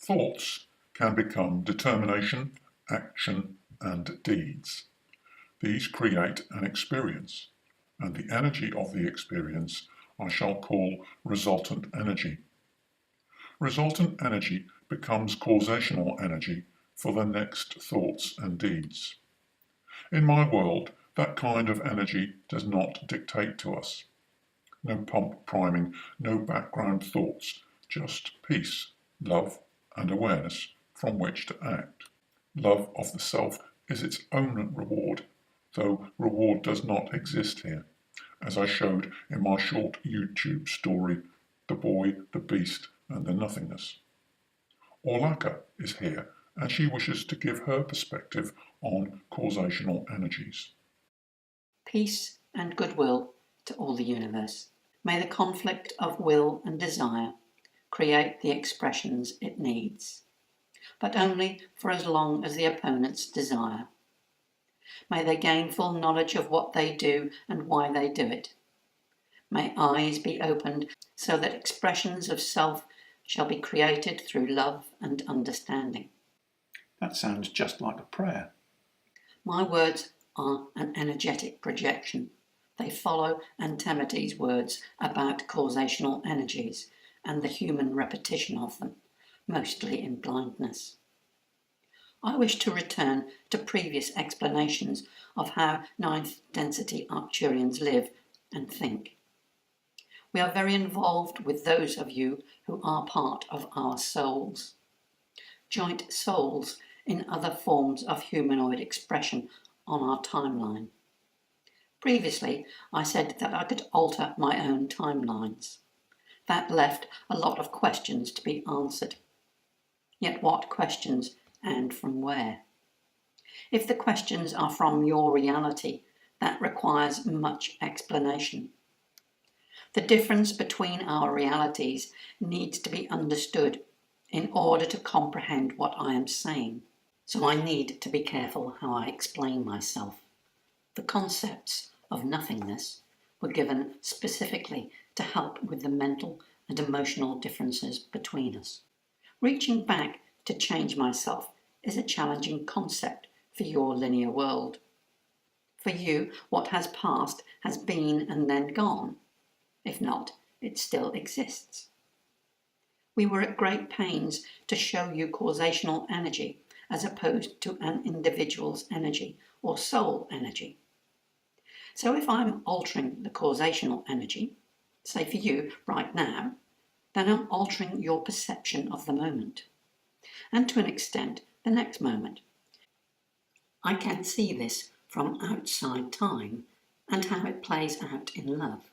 Thoughts can become determination, action, and deeds. These create an experience, and the energy of the experience I shall call resultant energy. Resultant energy becomes causational energy for the next thoughts and deeds. In my world, that kind of energy does not dictate to us. No pump priming, no background thoughts, just peace, love, and awareness from which to act. Love of the self is its own reward, though reward does not exist here, as I showed in my short YouTube story, The Boy, the Beast, and the Nothingness. Orlaka is here, and she wishes to give her perspective on causational energies. Peace and goodwill to all the universe. May the conflict of will and desire create the expressions it needs, but only for as long as the opponents desire. May they gain full knowledge of what they do and why they do it. May eyes be opened so that expressions of self shall be created through love and understanding. That sounds just like a prayer. My words are an energetic projection. They follow Antemedi's words about causational energies and the human repetition of them, mostly in blindness. I wish to return to previous explanations of how ninth density Arcturians live and think. We are very involved with those of you who are part of our souls. Joint souls in other forms of humanoid expression on our timeline. Previously, I said that I could alter my own timelines. That left a lot of questions to be answered. Yet what questions and from where? If the questions are from your reality, that requires much explanation. The difference between our realities needs to be understood in order to comprehend what I am saying. So I need to be careful how I explain myself. The concepts of nothingness were given specifically to help with the mental and emotional differences between us. Reaching back to change myself is a challenging concept for your linear world. For you, what has passed has been and then gone. If not, it still exists. We were at great pains to show you causational energy as opposed to an individual's energy or soul energy. So if I'm altering the causational energy, say for you right now, then I'm altering your perception of the moment, and to an extent the next moment. I can see this from outside time and how it plays out in love.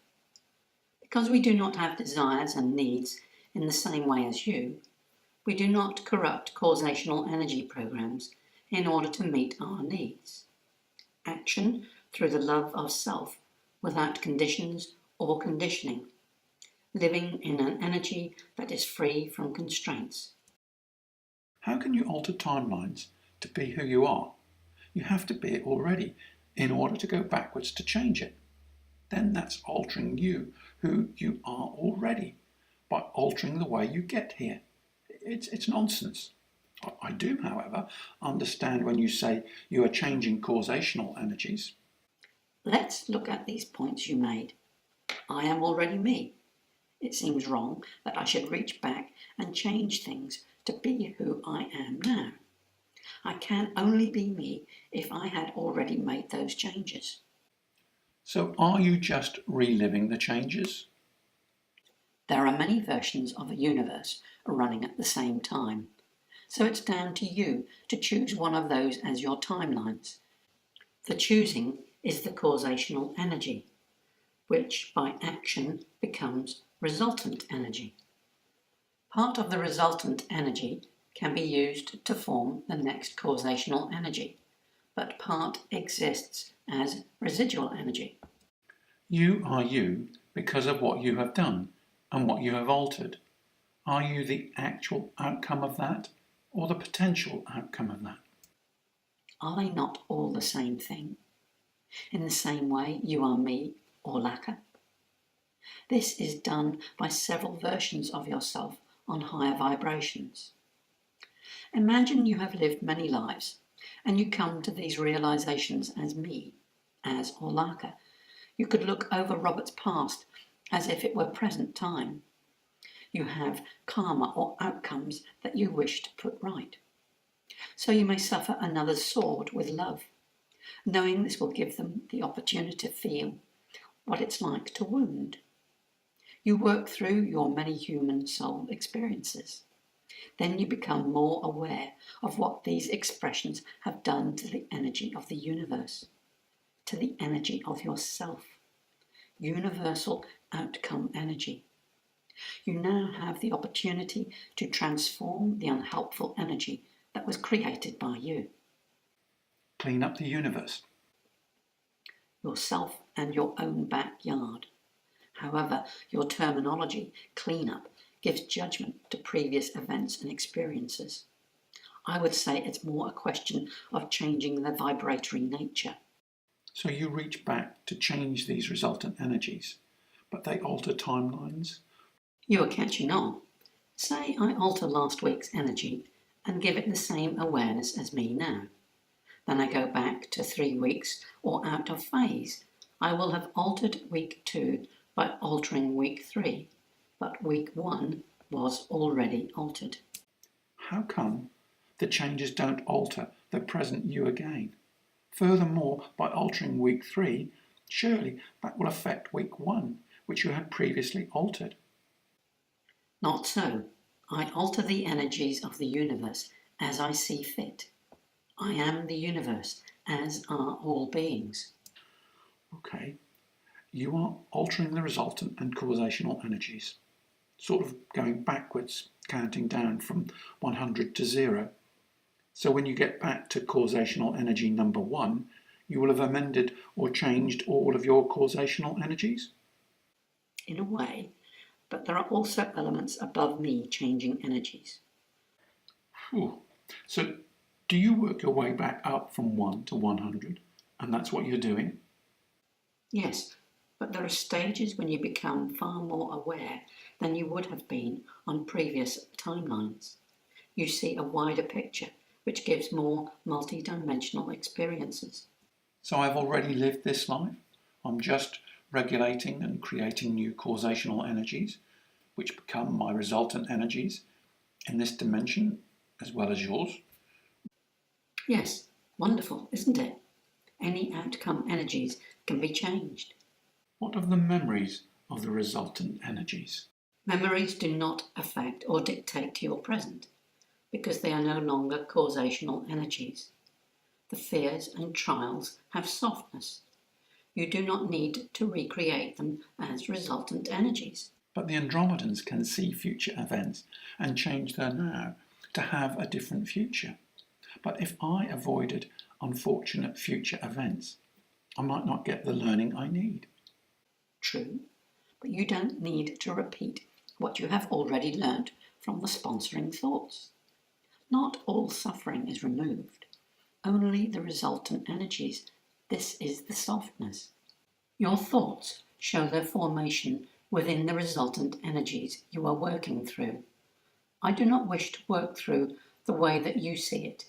Because we do not have desires and needs in the same way as you, we do not corrupt causational energy programs in order to meet our needs. Action through the love of self without conditions or conditioning, living in an energy that is free from constraints. How can you alter timelines to be who you are? You have to be it already in order to go backwards to change it. Then that's altering you, who you are already, by altering the way you get here. It's nonsense. I do, however, understand when you say you are changing causational energies. Let's look at these points you made. I am already me. It seems wrong that I should reach back and change things to be who I am now. I can only be me if I had already made those changes. So are you just reliving the changes? There are many versions of a universe running at the same time, so it's down to you to choose one of those as your timelines. The choosing is the causational energy, which by action becomes resultant energy. Part of the resultant energy can be used to form the next causational energy, but part exists as residual energy. You are you because of what you have done and what you have altered. Are you the actual outcome of that or the potential outcome of that? Are they not all the same thing? In the same way you are me, Orlaka? This is done by several versions of yourself on higher vibrations. Imagine you have lived many lives, and you come to these realizations as me, as Orlaka. You could look over Robert's past as if it were present time. You have karma or outcomes that you wish to put right. So you may suffer another's sword with love, knowing this will give them the opportunity to feel what it's like to wound. You work through your many human soul experiences. Then you become more aware of what these expressions have done to the energy of the universe, to the energy of yourself. Universal outcome energy. You now have the opportunity to transform the unhelpful energy that was created by you. Clean up the universe. Yourself and your own backyard. However, your terminology, clean-up, gives judgment to previous events and experiences. I would say it's more a question of changing the vibratory nature. So you reach back to change these resultant energies, but they alter timelines. You are catching on. Say I alter last week's energy and give it the same awareness as me now. Then I go back to 3 weeks or out of phase. I will have altered week 2 by altering week 3, but week 1 was already altered. How come the changes don't alter the present you again? Furthermore, by altering week 3, surely that will affect week 1, which you had previously altered. Not so. I alter the energies of the universe as I see fit. I am the universe, as are all beings. Okay, you are altering the resultant and causational energies, sort of going backwards, counting down from 100 to 0. So when you get back to causational energy number 1, you will have amended or changed all of your causational energies? In a way, but there are also elements above me changing energies. Whew. So do you work your way back up from 1 to 100, and that's what you're doing? Yes, but there are stages when you become far more aware than you would have been on previous timelines. You see a wider picture, which gives more multi-dimensional experiences. So I've already lived this life. I'm just regulating and creating new causational energies, which become my resultant energies in this dimension as well as yours. Yes, wonderful, isn't it? Any outcome energies can be changed. What of the memories of the resultant energies? Memories do not affect or dictate your present, because they are no longer causational energies. The fears and trials have softness. You do not need to recreate them as resultant energies. But the Andromedans can see future events and change their now to have a different future. But if I avoided unfortunate future events, I might not get the learning I need. True, but you don't need to repeat what you have already learnt from the sponsoring thoughts. Not all suffering is removed, only the resultant energies. This is the softness. Your thoughts show their formation within the resultant energies you are working through. I do not wish to work through the way that you see it,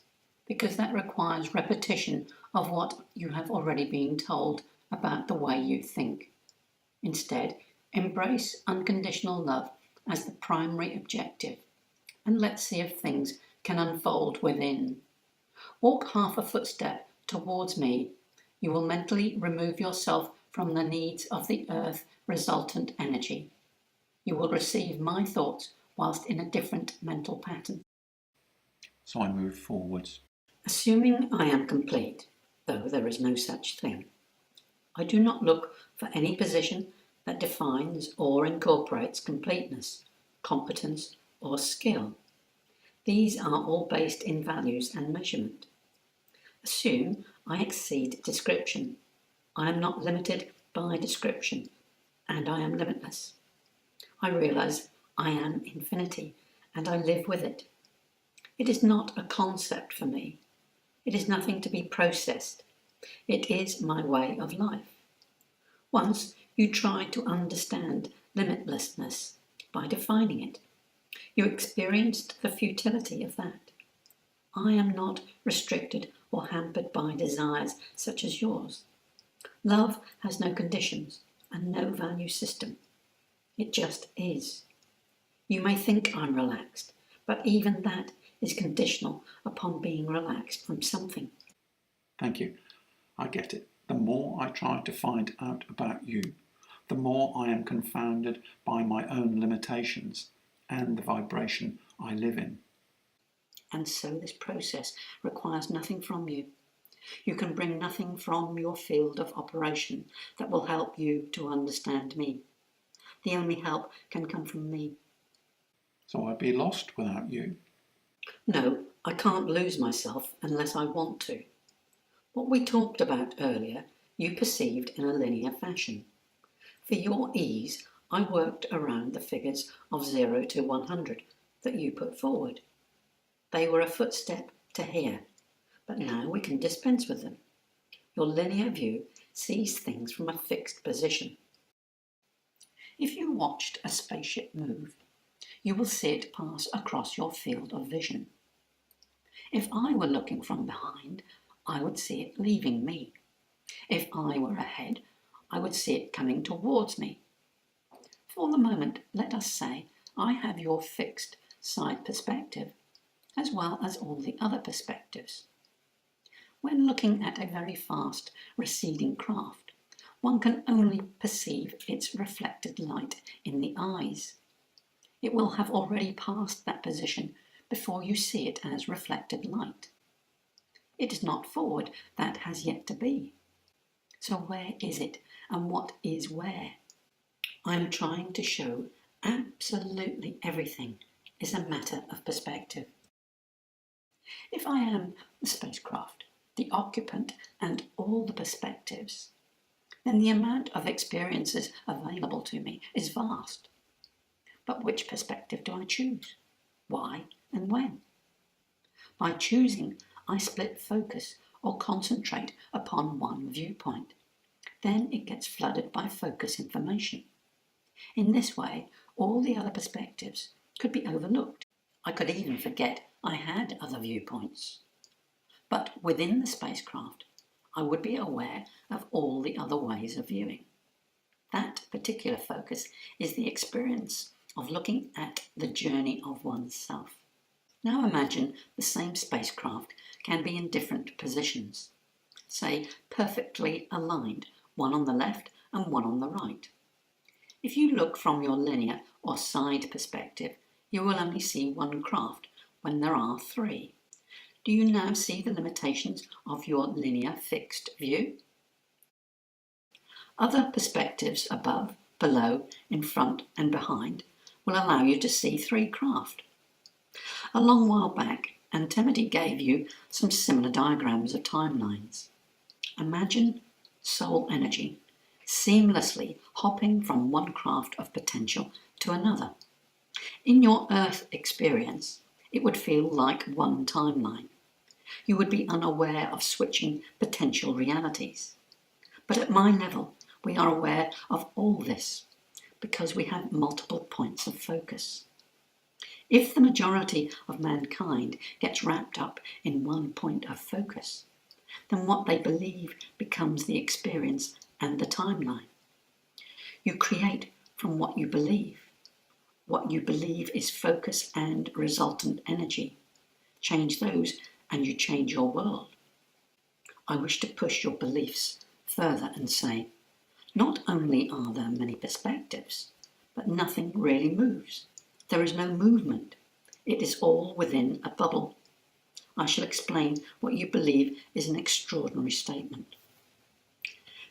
because that requires repetition of what you have already been told about the way you think. Instead, embrace unconditional love as the primary objective, and let's see if things can unfold within. Walk half a footstep towards me. You will mentally remove yourself from the needs of the earth resultant energy. You will receive my thoughts whilst in a different mental pattern. So I move forwards. Assuming I am complete, though there is no such thing, I do not look for any position that defines or incorporates completeness, competence, or skill. These are all based in values and measurement. Assume I exceed description. I am not limited by description, and I am limitless. I realize I am infinity, and I live with it. It is not a concept for me. It is nothing to be processed. It is my way of life. Once you tried to understand limitlessness by defining it. You experienced the futility of that. I am not restricted or hampered by desires such as yours. Love has no conditions and no value system. It just is. You may think I'm relaxed, but even that is conditional upon being relaxed from something. Thank you. I get it. The more I try to find out about you, the more I am confounded by my own limitations and the vibration I live in. And so this process requires nothing from you. You can bring nothing from your field of operation that will help you to understand me. The only help can come from me. So I'd be lost without you. No, I can't lose myself unless I want to. What we talked about earlier, you perceived in a linear fashion. For your ease, I worked around the figures of 0 to 100 that you put forward. They were a footstep to here, but now we can dispense with them. Your linear view sees things from a fixed position. If you watched a spaceship move, you will see it pass across your field of vision. If I were looking from behind, I would see it leaving me. If I were ahead, I would see it coming towards me. For the moment, let us say I have your fixed side perspective, as well as all the other perspectives. When looking at a very fast receding craft, one can only perceive its reflected light in the eyes. It will have already passed that position before you see it as reflected light. It is not forward that has yet to be. So where is it, and what is where? I am trying to show absolutely everything is a matter of perspective. If I am the spacecraft, the occupant, and all the perspectives, then the amount of experiences available to me is vast. But which perspective do I choose? Why and when? By choosing, I split focus or concentrate upon one viewpoint. Then it gets flooded by focus information. In this way, all the other perspectives could be overlooked. I could even forget I had other viewpoints. But within the spacecraft, I would be aware of all the other ways of viewing. That particular focus is the experience of looking at the journey of oneself. Now imagine the same spacecraft can be in different positions, say perfectly aligned, one on the left and one on the right. If you look from your linear or side perspective, you will only see one craft when there are three. Do you now see the limitations of your linear fixed view? Other perspectives above, below, in front and behind will allow you to see three craft. A long while back, Antemedi gave you some similar diagrams of timelines. Imagine soul energy seamlessly hopping from one craft of potential to another. In your Earth experience, it would feel like one timeline. You would be unaware of switching potential realities. But at my level, we are aware of all this because we have multiple points of focus. If the majority of mankind gets wrapped up in one point of focus, then what they believe becomes the experience and the timeline. You create from what you believe. What you believe is focus and resultant energy. Change those and you change your world. I wish to push your beliefs further and say, not only are there many perspectives, but nothing really moves. There is no movement. It is all within a bubble. I shall explain what you believe is an extraordinary statement.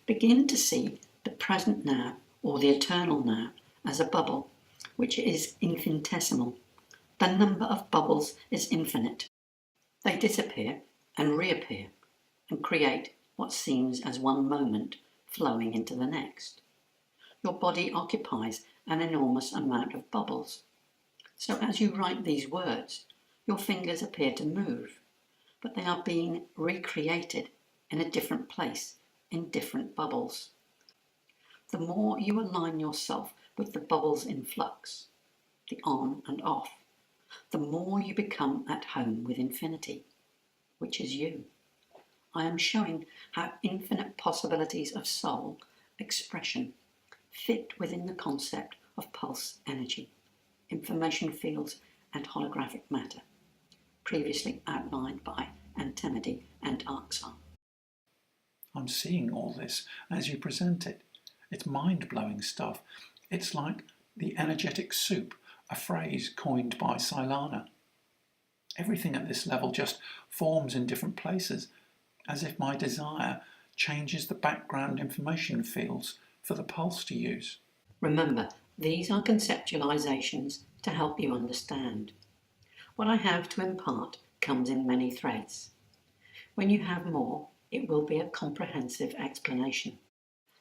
Begin to see the present now or the eternal now as a bubble, which is infinitesimal. The number of bubbles is infinite. They disappear and reappear and create what seems as one moment flowing into the next. Your body occupies an enormous amount of bubbles. So as you write these words, your fingers appear to move, but they are being recreated in a different place, in different bubbles. The more you align yourself with the bubbles in flux, the on and off, the more you become at home with infinity. which is you. I am showing how infinite possibilities of soul expression fit within the concept of pulse energy, information fields and holographic matter, previously outlined by Antemedi and Arcturian. I'm seeing all this as you present it. It's mind-blowing stuff. It's like the energetic soup, a phrase coined by Silana. Everything at this level just forms in different places, as if my desire changes the background information fields for the pulse to use. Remember, these are conceptualizations to help you understand. What I have to impart comes in many threads. When you have more, it will be a comprehensive explanation.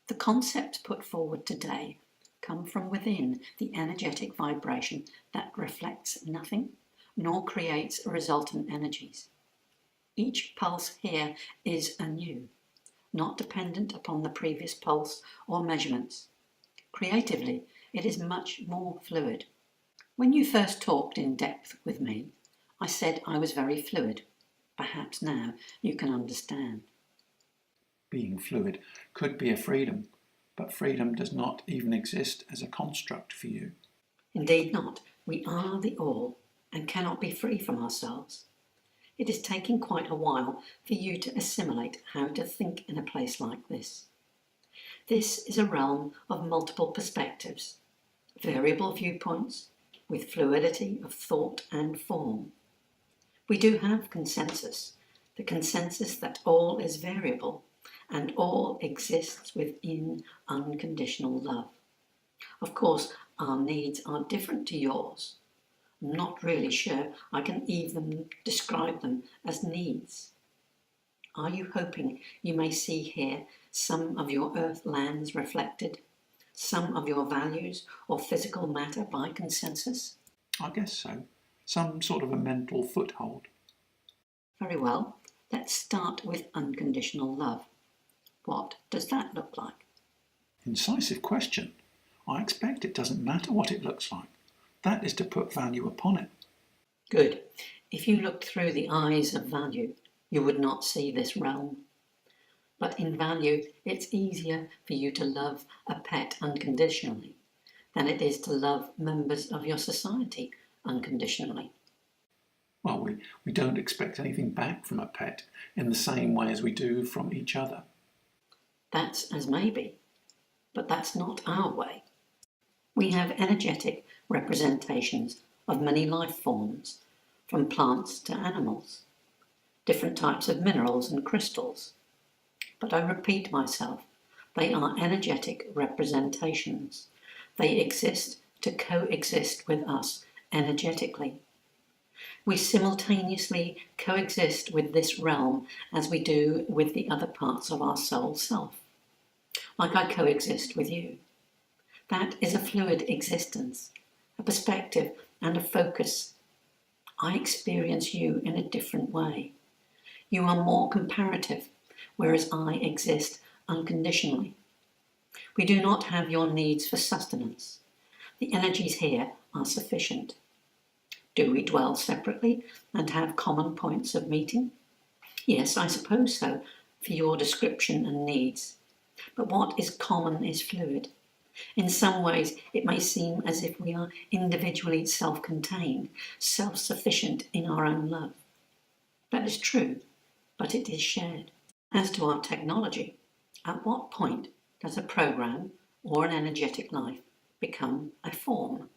The concepts put forward today come from within the energetic vibration that reflects nothing nor creates resultant energies. Each pulse here is anew, not dependent upon the previous pulse or measurements. Creatively, it is much more fluid. When you first talked in depth with me, I said I was very fluid. Perhaps now you can understand. Being fluid could be a freedom, but freedom does not even exist as a construct for you. Indeed not. We are the all and cannot be free from ourselves. It is taking quite a while for you to assimilate how to think in a place like this. This is a realm of multiple perspectives, variable viewpoints, with fluidity of thought and form. We do have consensus, the consensus that all is variable and all exists within unconditional love. Of course, our needs are different to yours. I'm not really sure I can even describe them as needs. Are you hoping you may see here some of your earth lands reflected, some of your values or physical matter by consensus? I guess so. Some sort of a mental foothold. Very well, let's start with unconditional love. What does that look like? Incisive question. I expect it doesn't matter what it looks like. That is to put value upon it. Good. If you looked through the eyes of value, you would not see this realm. But in value, it's easier for you to love a pet unconditionally than it is to love members of your society unconditionally. Well, we don't expect anything back from a pet in the same way as we do from each other. That's as maybe, but that's not our way. We have energetic representations of many life forms, from plants to animals, different types of minerals and crystals. But I repeat myself, they are energetic representations. They exist to coexist with us energetically. We simultaneously coexist with this realm as we do with the other parts of our soul self, like I coexist with you. That is a fluid existence, a perspective and a focus. I experience you in a different way. You are more comparative, whereas I exist unconditionally. We do not have your needs for sustenance. The energies here are sufficient. Do we dwell separately and have common points of meeting? Yes, I suppose so, for your description and needs. But what is common is fluid. In some ways, it may seem as if we are individually self-contained, self-sufficient in our own love. That is true, but it is shared. As to our technology, at what point does a program or an energetic life become a form?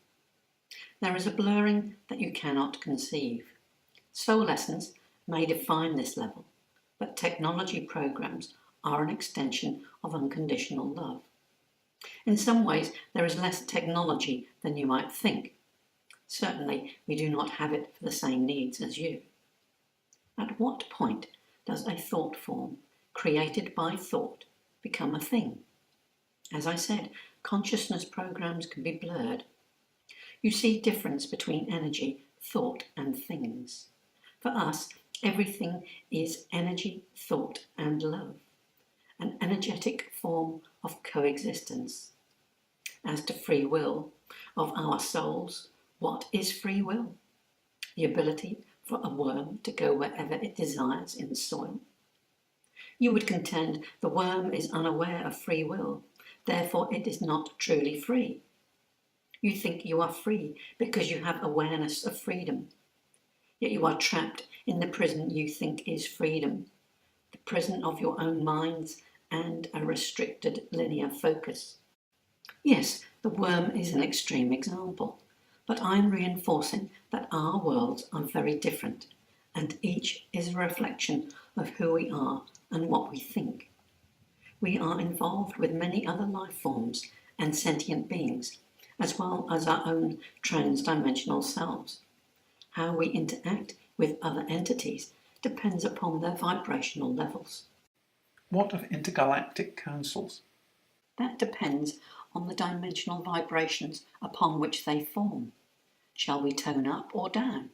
There is a blurring that you cannot conceive. Soul lessons may define this level, but technology programs are an extension of unconditional love. In some ways, there is less technology than you might think. Certainly, we do not have it for the same needs as you. At what point does a thought form, created by thought, become a thing? As I said, consciousness programs can be blurred. You see difference between energy, thought, and things. For us, everything is energy, thought, and love, an energetic form of coexistence. As to free will of our souls, what is free will? The ability for a worm to go wherever it desires in the soil. You would contend the worm is unaware of free will, therefore it is not truly free. You think you are free because you have awareness of freedom, yet you are trapped in the prison you think is freedom, the prison of your own minds and a restricted linear focus. Yes, the worm is an extreme example, but I'm reinforcing that our worlds are very different, and each is a reflection of who we are and what we think. We are involved with many other life forms and sentient beings, as well as our own trans-dimensional selves. How we interact with other entities depends upon their vibrational levels. What of intergalactic councils? That depends on the dimensional vibrations upon which they form. Shall we tone up or down?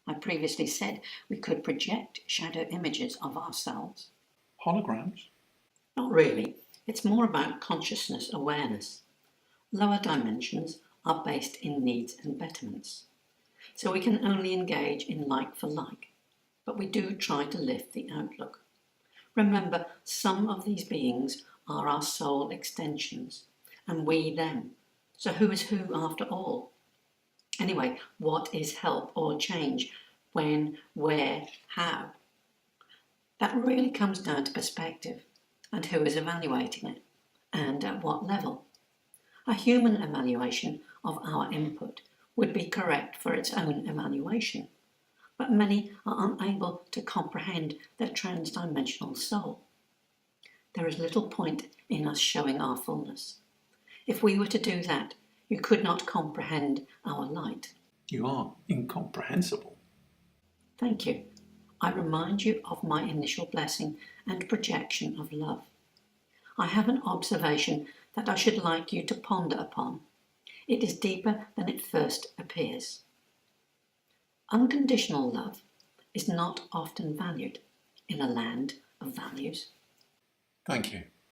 I previously said we could project shadow images of ourselves. Holograms? Not really. It's more about consciousness awareness. Lower dimensions are based in needs and betterments. So we can only engage in like for like, but we do try to lift the outlook. Remember, some of these beings are our soul extensions, and we them. So who is who after all? Anyway, what is help or change? When, where, how? That really comes down to perspective and who is evaluating it, and at what level. A human evaluation of our input would be correct for its own evaluation, but many are unable to comprehend their trans-dimensional soul. There is little point in us showing our fullness. If we were to do that, you could not comprehend our light. You are incomprehensible. Thank you. I remind you of my initial blessing and projection of love. I have an observation that I should like you to ponder upon. It is deeper than it first appears. Unconditional love is not often valued in a land of values. Thank you.